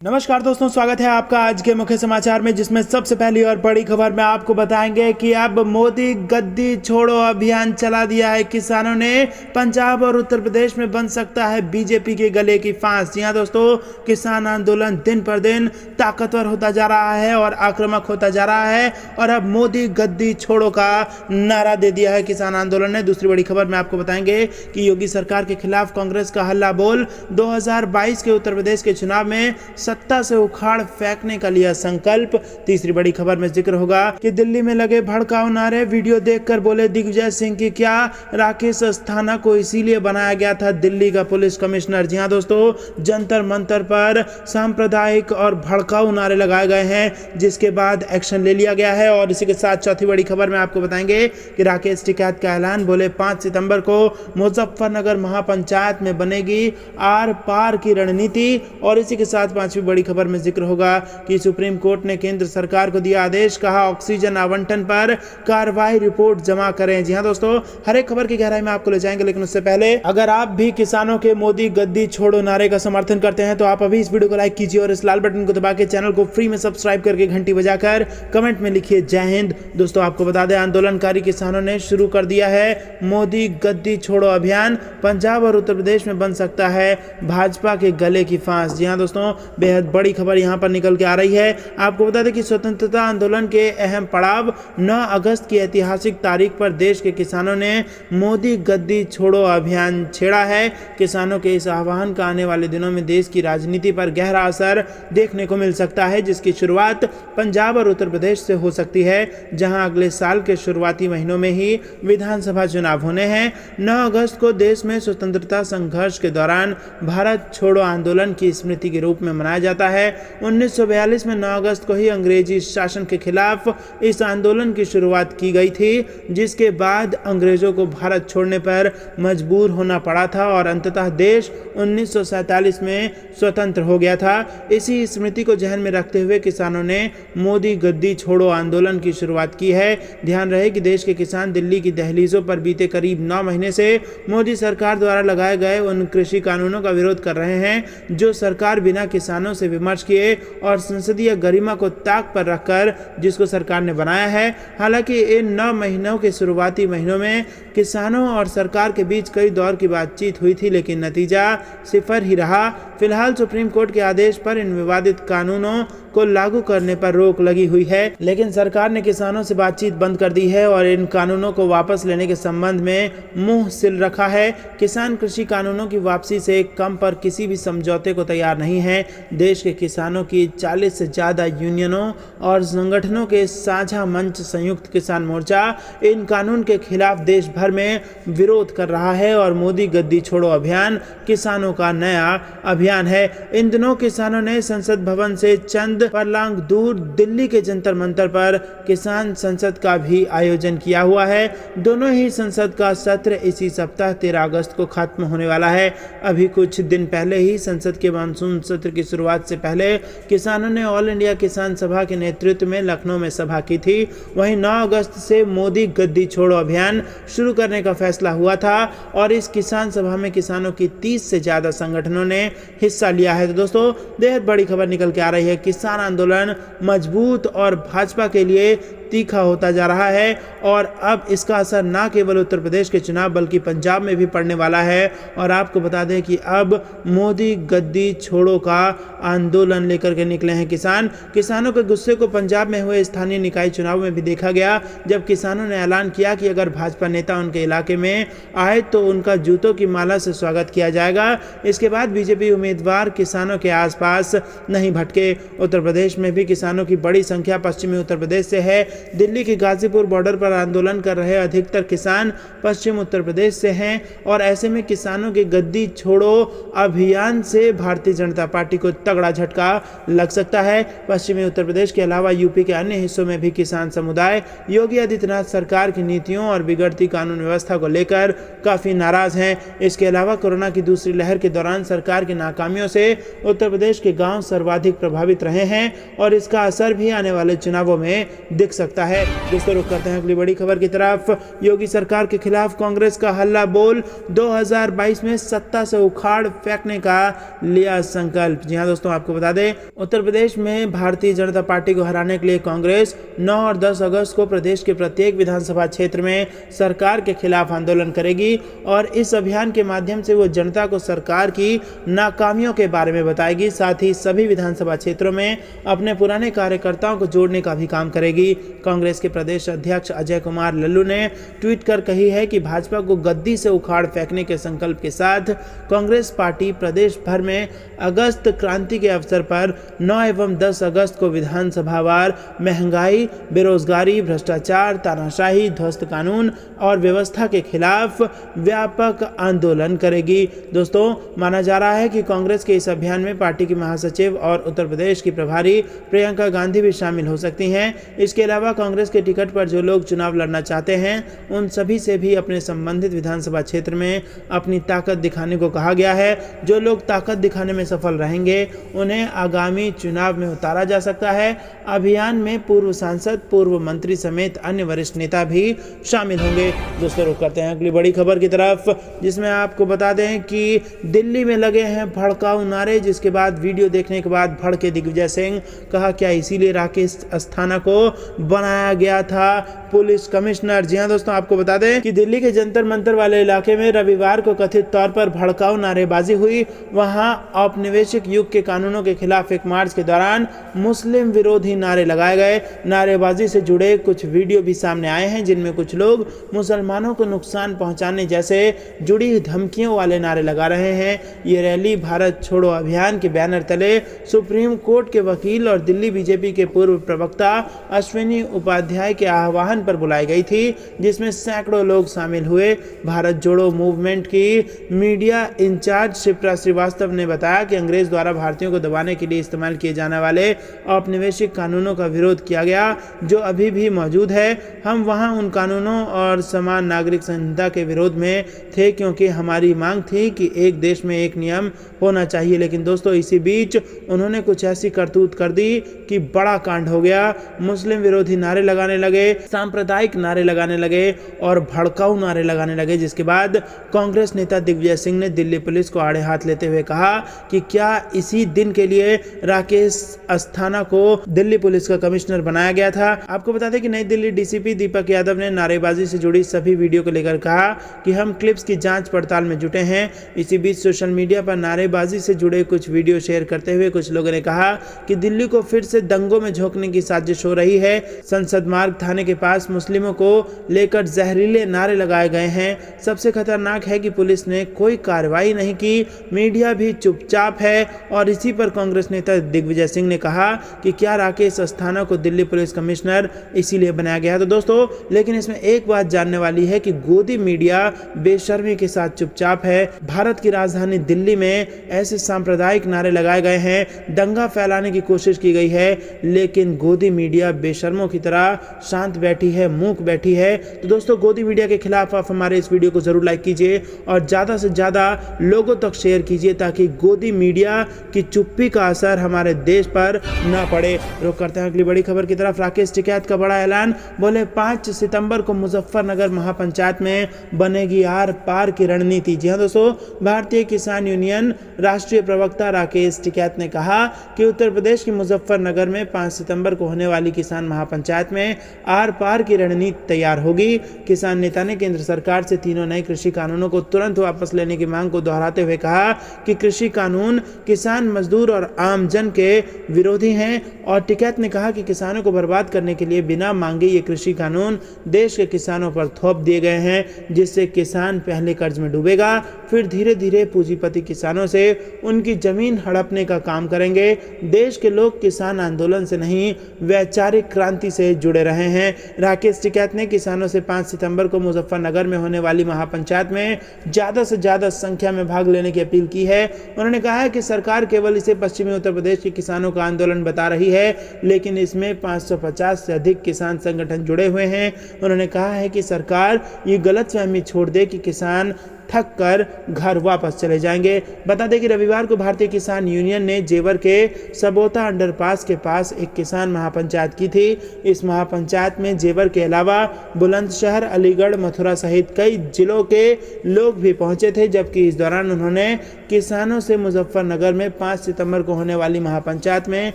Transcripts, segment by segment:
नमस्कार दोस्तों, स्वागत है आपका आज के मुख्य समाचार में, जिसमें सबसे पहली और बड़ी खबर में आपको बताएंगे कि अब मोदी गद्दी छोड़ो अभियान चला दिया है किसानों ने। पंजाब और उत्तर प्रदेश में बन सकता है बीजेपी के गले की फांस। जी हां दोस्तों, किसान आंदोलन दिन पर दिन ताकतवर होता जा रहा है और आक्रामक होता जा रहा है और अब मोदी गद्दी छोड़ो का नारा दे दिया है किसान आंदोलन ने। दूसरी बड़ी खबर में आपको बताएंगे कि योगी सरकार के खिलाफ कांग्रेस का हल्ला बोल 2022 के उत्तर प्रदेश के चुनाव में सत्ता से उखाड़ फेंकने का लिया संकल्प। तीसरी बड़ी खबर में जिक्र होगा कि दिल्ली में लगे भड़काऊ नारे, वीडियो देखकर बोले दिग्विजय सिंह की क्या राकेश अस्थाना को इसीलिए बनाया गया था दिल्ली का पुलिस कमिश्नर। जी हां दोस्तों, जंतर मंतर पर सांप्रदायिक और भड़काऊ नारे लगाए गए हैं, जिसके बाद एक्शन ले लिया गया है। और इसी के साथ चौथी बड़ी खबर में आपको बताएंगे कि राकेश टिकैत का ऐलान, बोले 5 सितंबर को मुजफ्फरनगर महापंचायत में बनेगी आर पार की रणनीति। और इसी के साथ पांचवी बड़ी खबर में जिक्र होगा कि सुप्रीम कोर्ट ने केंद्र सरकार को दिया आदेश, कहा ऑक्सीजन आवंटन पर कार्रवाई रिपोर्ट जमा करें। जी हां दोस्तों, हर एक खबर की गहराई में आपको ले जाएंगे, लेकिन उससे पहले अगर आप भी किसानों के मोदी गद्दी छोड़ो नारे का समर्थन करते हैं तो आप अभी इस वीडियो को लाइक कीजिए और इस लाल बटन को दबा के चैनल को फ्री में सब्सक्राइब करके घंटी बजाकर कमेंट में लिखिए जय हिंद। दोस्तों, आपको बता दें, आंदोलनकारी किसानों ने शुरू कर दिया है मोदी गद्दी छोड़ो अभियान। पंजाब और उत्तर प्रदेश में बन सकता है भाजपा के गले की फांस। जी हां दोस्तों, बेहद बड़ी खबर यहां पर निकल के आ रही है। आपको बता दें कि स्वतंत्रता आंदोलन के अहम पड़ाव 9 अगस्त की ऐतिहासिक तारीख पर देश के किसानों ने मोदी गद्दी छोड़ो अभियान छेड़ा है। किसानों के इस आह्वान का आने वाले दिनों में देश की राजनीति पर गहरा असर देखने को मिल सकता है, जिसकी शुरुआत पंजाब और उत्तर प्रदेश से हो सकती है, जहां अगले साल के शुरुआती महीनों में ही विधानसभा चुनाव होने हैं। 9 अगस्त को देश में स्वतंत्रता संघर्ष के दौरान भारत छोड़ो आंदोलन की स्मृति के रूप में मनाया जाता है। 1942 में 9 अगस्त को ही अंग्रेजी शासन के खिलाफ इस आंदोलन की शुरुआत की गई थी, जिसके बाद अंग्रेजों को भारत छोड़ने पर मजबूर होना पड़ा था और अंततः देश 1947 में स्वतंत्र हो गया था। इसी स्मृति को ध्यान में रखते हुए किसानों ने मोदी गद्दी छोड़ो आंदोलन की शुरुआत की है। ध्यान रहे कि देश के किसान दिल्ली की दहलीजों पर बीते करीब 9 महीने से मोदी सरकार द्वारा लगाए गए उन कृषि कानूनों का विरोध कर रहे हैं, जो सरकार बिना किसानों से विमर्श किए और संसदीय गरिमा को ताक पर रखकर जिसको सरकार ने बनाया है। हालांकि इन 9 महीनों के शुरुआती महीनों में किसानों और सरकार के बीच कई दौर की बातचीत हुई थी, लेकिन नतीजा सिफर ही रहा। फिलहाल सुप्रीम कोर्ट के आदेश पर इन विवादित कानूनों को लागू करने पर रोक लगी हुई है, लेकिन सरकार ने किसानों से बातचीत बंद कर दी है और इन कानूनों को वापस लेने के संबंध में मुंह सिल रखा है। किसान कृषि कानूनों की वापसी से कम पर किसी भी समझौते को तैयार नहीं है। देश के किसानों की 40 से ज्यादा यूनियनों और संगठनों के साझा मंच संयुक्त किसान मोर्चा इन कानून के खिलाफ देश भर में विरोध कर रहा है और मोदी गद्दी छोड़ो अभियान किसानों का नया अभियान है। इन दिनों किसानों ने संसद भवन से चंद फरलांग दूर दिल्ली के जंतर मंतर पर किसान संसद का भी आयोजन किया हुआ है। दोनों ही संसद का सत्र इसी सप्ताह 13 अगस्त को खत्म होने वाला है। अभी कुछ दिन पहले ही संसद के मानसून सत्र की शुरुआत से पहले किसानों ने ऑल इंडिया किसान सभा के नेतृत्व में लखनऊ में सभा की थी। वहीं 9 अगस्त से मोदी गद्दी छोड़ो अभियान शुरू करने का फैसला हुआ था और इस किसान सभा में किसानों की 30 से ज्यादा संगठनों ने हिस्सा लिया है। तो दोस्तों, बेहद बड़ी खबर निकल के आ रही है। किसान आंदोलन मजबूत और भाजपा के लिए तीखा होता जा रहा है और अब इसका असर न केवल उत्तर प्रदेश के चुनाव बल्कि पंजाब में भी पड़ने वाला है। और आपको बता दें कि अब मोदी गद्दी छोड़ो का आंदोलन लेकर के निकले हैं किसान। किसानों के गुस्से को पंजाब में हुए स्थानीय निकाय चुनाव में भी देखा गया, जब किसानों ने ऐलान किया कि अगर भाजपा नेता उनके इलाके में आए तो उनका जूतों की माला से स्वागत किया जाएगा। इसके बाद बीजेपी उम्मीदवार किसानों के आसपास नहीं भटके। उत्तर प्रदेश में भी किसानों की बड़ी संख्या पश्चिमी उत्तर प्रदेश से है। दिल्ली के गाजीपुर बॉर्डर पर आंदोलन कर रहे अधिकतर किसान पश्चिम उत्तर प्रदेश से हैं और ऐसे में किसानों के गद्दी छोड़ो अभियान से भारतीय जनता पार्टी को तगड़ा झटका लग सकता है। पश्चिमी उत्तर प्रदेश के अलावा यूपी के अन्य हिस्सों में भी किसान समुदाय योगी आदित्यनाथ सरकार की नीतियों और बिगड़ती कानून व्यवस्था को लेकर काफी नाराज हैं। इसके अलावा कोरोना की दूसरी लहर के दौरान सरकार की नाकामियों से उत्तर प्रदेश के गांव सर्वाधिक प्रभावित रहे हैं और इसका असर भी आने वाले चुनावों में दिख सकता है। दोस्तों रुक करते हैं अगली बड़ी खबर की तरफ। योगी सरकार के खिलाफ कांग्रेस का हल्ला बोल, 2022 में सत्ता से उखाड़ फेंकने का लिया संकल्प। जी हां दोस्तों, आपको बता दें उत्तर प्रदेश में भारतीय जनता पार्टी को हराने के लिए कांग्रेस 9 और 10 अगस्त को प्रदेश के प्रत्येक विधानसभा क्षेत्र में सरकार के खिलाफ आंदोलन करेगी और इस अभियान के माध्यम से वो जनता को सरकार की नाकामियों के बारे में बताएगी। साथ ही सभी विधानसभा क्षेत्रों में अपने पुराने कार्यकर्ताओं को जोड़ने का भी काम करेगी। कांग्रेस के प्रदेश अध्यक्ष अजय कुमार लल्लू ने ट्वीट कर कही है कि भाजपा को गद्दी से उखाड़ फेंकने के संकल्प के साथ कांग्रेस पार्टी प्रदेश भर में अगस्त क्रांति के अवसर पर 9 एवं 10 अगस्त को विधानसभावार महंगाई, बेरोजगारी, भ्रष्टाचार, तानाशाही, ध्वस्त कानून और व्यवस्था के खिलाफ व्यापक आंदोलन करेगी। दोस्तों माना जा रहा है कि कांग्रेस के इस अभियान में पार्टी की महासचिव और उत्तर प्रदेश की प्रभारी प्रियंका गांधी भी शामिल हो सकती हैं। इसके अलावा कांग्रेस के टिकट पर जो लोग चुनाव लड़ना चाहते हैं उन सभी से भी अपने संबंधित विधानसभा क्षेत्र में अपनी ताकत दिखाने को कहा गया है। जो लोग ताकत दिखाने में सफल रहेंगे उन्हें आगामी चुनाव में उतारा जा सकता है। अभियान में पूर्व सांसद, पूर्व मंत्री समेत अन्य वरिष्ठ नेता भी शामिल होंगे। दोस्तों रुक करते हैं अगली बड़ी खबर की तरफ, जिसमें आपको बता दें कि दिल्ली में लगे हैं भड़काऊ नारे, जिसके बाद वीडियो देखने के बाद भड़के दिग्विजय सिंह। कहा क्या इसीलिए राकेश अस्थाना को बनाया गया था पुलिस कमिश्नर। जी हां दोस्तों, आपको बता दें कि दिल्ली के जंतर मंतर वाले इलाके में रविवार को कथित तौर पर भड़काऊ नारेबाजी हुई। वहां औपनिवेशिक युग के कानूनों के खिलाफ एक मार्च के दौरान मुस्लिम विरोधी नारे लगाए गए। नारेबाजी से जुड़े कुछ वीडियो भी सामने आए हैं जिनमें कुछ लोग मुसलमानों को नुकसान पहुंचाने जैसे जुड़ी धमकियों वाले नारे लगा रहे हैं। ये रैली भारत छोड़ो अभियान के बैनर तले सुप्रीम कोर्ट के वकील और दिल्ली बीजेपी के पूर्व प्रवक्ता अश्विनी उपाध्याय के आह्वान पर बुलाई गई थी, जिसमें सैकड़ों लोग शामिल हुए। भारत जोड़ो मूवमेंट की मीडिया इंचार्ज शिप्रा श्रीवास्तव ने बताया कि अंग्रेज द्वारा भारतीयों को दबाने के लिए इस्तेमाल किए जाने वाले औपनिवेशिक कानूनों का विरोध किया गया जो अभी भी मौजूद है। हम वहां उन कानूनों और समान नागरिक संहिता के विरोध में थे क्योंकि हमारी मांग थी कि एक देश में एक नियम होना चाहिए। लेकिन दोस्तों इसी बीच उन्होंने कुछ ऐसी करतूत कर दी कि बड़ा कांड हो गया। मुस्लिम विरोधी नारे लगाने लगे, सांप्रदायिक नारे लगाने लगे और भड़काऊ नारे लगाने लगे, जिसके बाद कांग्रेस नेता दिग्विजय सिंह ने दिल्ली पुलिस को आड़े हाथ लेते हुए कहा कि क्या इसी दिन के लिए राकेश अस्थाना को दिल्ली पुलिस का कमिश्नर बनाया गया था। आपको बता दें कि नई दिल्ली डीसीपी दीपक यादव ने नारेबाजी से जुड़ी सभी वीडियो को लेकर कहा कि हम क्लिप्स की जांच पड़ताल में जुटे हैं। इसी बीच सोशल मीडिया पर नारेबाजी से जुड़े कुछ वीडियो शेयर करते हुए कुछ लोगों ने कहा कि दिल्ली को फिर से दंगों में झोंकने की साजिश हो रही है। संसद मार्ग थाने के पास मुस्लिमों को लेकर जहरीले नारे लगाए गए हैं। सबसे खतरनाक है कि पुलिस ने कोई कार्रवाई नहीं की, मीडिया भी चुपचाप है। और इसी पर कांग्रेस नेता दिग्विजय सिंह ने कहा कि क्या राकेश अस्थाना को दिल्ली पुलिस कमिश्नर इसीलिए बनाया गया। तो दोस्तों लेकिन इसमें एक बात जानने वाली है कि गोदी मीडिया बेशर्मी के साथ चुपचाप है। भारत की राजधानी दिल्ली में ऐसे सांप्रदायिक नारे लगाए गए हैं, दंगा फैलाने की कोशिश की गई है, लेकिन गोदी मीडिया बेशर्मों की तरह शांत बैठी है, मूक बैठी है। तो दोस्तों गोदी मीडिया के खिलाफ आप हमारे इस वीडियो को जरूर लाइक कीजिए और ज्यादा से ज्यादा लोगों तक शेयर कीजिए ताकि गोदी मीडिया की चुप्पी का असर हमारे देश पर न पड़े। रुक करते हैं अगली बड़ी खबर की तरफ। राकेश टिकैत का बड़ा ऐलान, बोले 5 सितंबर को मुजफ्फरनगर महापंचायत में बनेगी आर पार की रणनीति। जी हाँ दोस्तों, भारतीय किसान यूनियन राष्ट्रीय प्रवक्ता राकेश टिकैत ने कहा कि उत्तर प्रदेश के मुजफ्फरनगर में 5 सितंबर को होने वाली किसान महापंचायत में आर पार की रणनीति तैयार होगी। किसान नेता ने केंद्र सरकार से तीनों नए कृषि कानूनों को तुरंत वापस लेने की मांग को दोहराते हुए कहा कि कृषि कानून किसान, मजदूर और आम जन के विरोधी हैं। और टिकैत ने कहा कि किसानों को बर्बाद करने के लिए बिना मांगे ये कृषि कानून देश के किसानों पर थोप दिए गए हैं, जिससे किसान पहले कर्ज में डूबेगा, फिर धीरे धीरे पूंजीपति किसानों से उनकी जमीन हड़पने का काम करेंगे। देश के लोग किसान आंदोलन से नहीं वैचारिक क्रांति से जुड़े रहे हैं। राकेश टिकैत ने किसानों से 5 सितंबर को मुजफ्फरनगर में होने वाली महापंचायत में ज्यादा से ज्यादा संख्या में भाग लेने की अपील की है। उन्होंने कहा है कि सरकार केवल इसे पश्चिमी उत्तर प्रदेश के किसानों का आंदोलन बता रही है, लेकिन इसमें 550 से अधिक किसान संगठन जुड़े हुए हैं। उन्होंने कहा है कि सरकार ये गलतफहमी छोड़ दे कि किसान थक कर घर वापस चले जाएंगे। बता दें कि रविवार को भारतीय किसान यूनियन ने जेवर के सबोता अंडरपास के पास एक किसान महापंचायत की थी। इस महापंचायत में जेवर के अलावा बुलंदशहर, अलीगढ़, मथुरा सहित कई जिलों के लोग भी पहुंचे थे, जबकि इस दौरान उन्होंने किसानों से मुजफ्फरनगर में 5 सितंबर को होने वाली महापंचायत में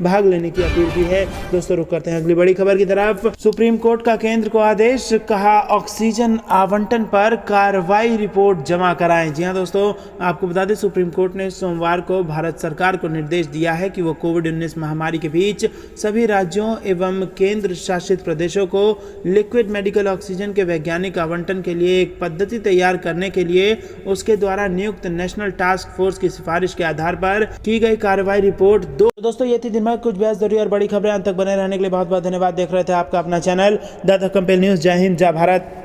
भाग लेने की अपील की है। दोस्तों रुक करते हैं अगली बड़ी खबर की तरफ। सुप्रीम कोर्ट का केंद्र को आदेश, कहा ऑक्सीजन आवंटन पर कार्रवाई रिपोर्ट जमा कराएं। जी हां दोस्तों, आपको बता दें सुप्रीम कोर्ट ने सोमवार को भारत सरकार को निर्देश दिया है कि वो कोविड-19 महामारी के बीच सभी राज्यों एवं केंद्र शासित प्रदेशों को लिक्विड मेडिकल ऑक्सीजन के वैज्ञानिक आवंटन के लिए एक पद्धति तैयार करने के लिए उसके द्वारा नियुक्त नेशनल टास्क फोर्स की सिफारिश के आधार पर की गई कार्रवाई रिपोर्ट दोस्तों ये थी दिन भर कुछ बेहद जरूरी और बड़ी खबरें। अंत तक बने रहने के लिए बहुत बहुत धन्यवाद। देख रहे थे आपका अपना चैनल द कंपेल न्यूज। जय हिंद, जय भारत।